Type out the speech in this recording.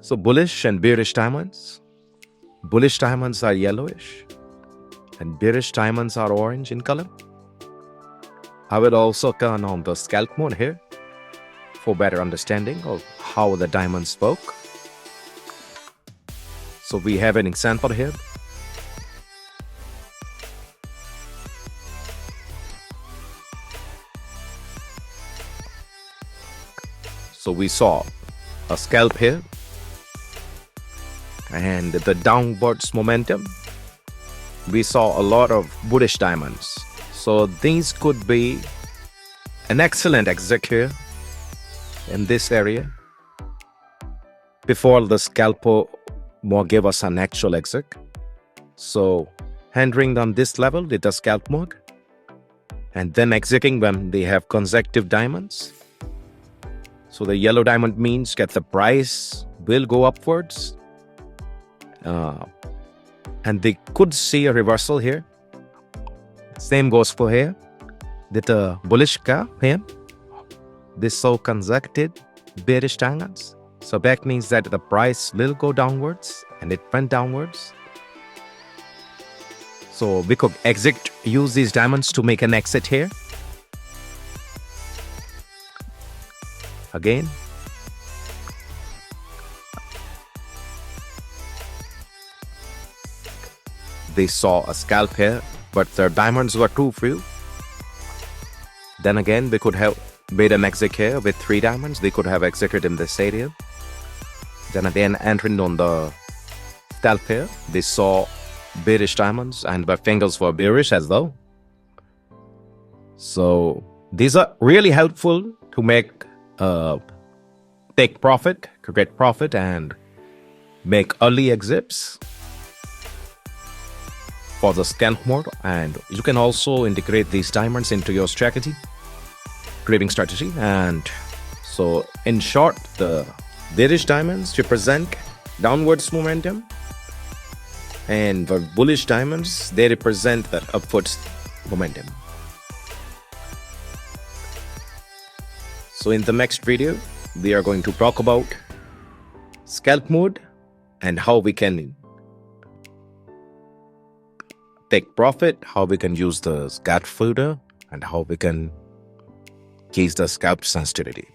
So bullish and bearish diamonds. Bullish diamonds are yellowish and bearish diamonds are orange in color. I will also turn on the scalp mode here for better understanding of how the diamonds work. So we have an example here. So we saw a scalp here and the downwards momentum. We saw a lot of bullish diamonds. So these could be an excellent exit here in this area before the scalper more give us an actual exit. So entering on this level with the scalp mode and then exiting when they have consecutive diamonds. So the yellow diamond means that the price will go upwards. And they could see a reversal here. Same goes for here. With the bullish gap here. This saw consecutive bearish diamonds. So that means that the price will go downwards and it went downwards. So we could use these diamonds to make an exit here. Again. They saw a scalp here, but their diamonds were too few. Then again, they could have made an exit here with 3 diamonds. They could have exited in this area. Then again, entering on the scalp here, they saw bearish diamonds and their fingers were bearish as well. So these are really helpful to make take profit, create profit, and make early exits for the scalp mode. And you can also integrate these diamonds into your strategy, trading strategy. And so in short, the bearish diamonds represent downwards momentum, and the bullish diamonds, they represent the upwards momentum. So in the next video, we are going to talk about scalp mode and how we can take profit, how we can use the scalp filter, and how we can gauge the scalp sensitivity.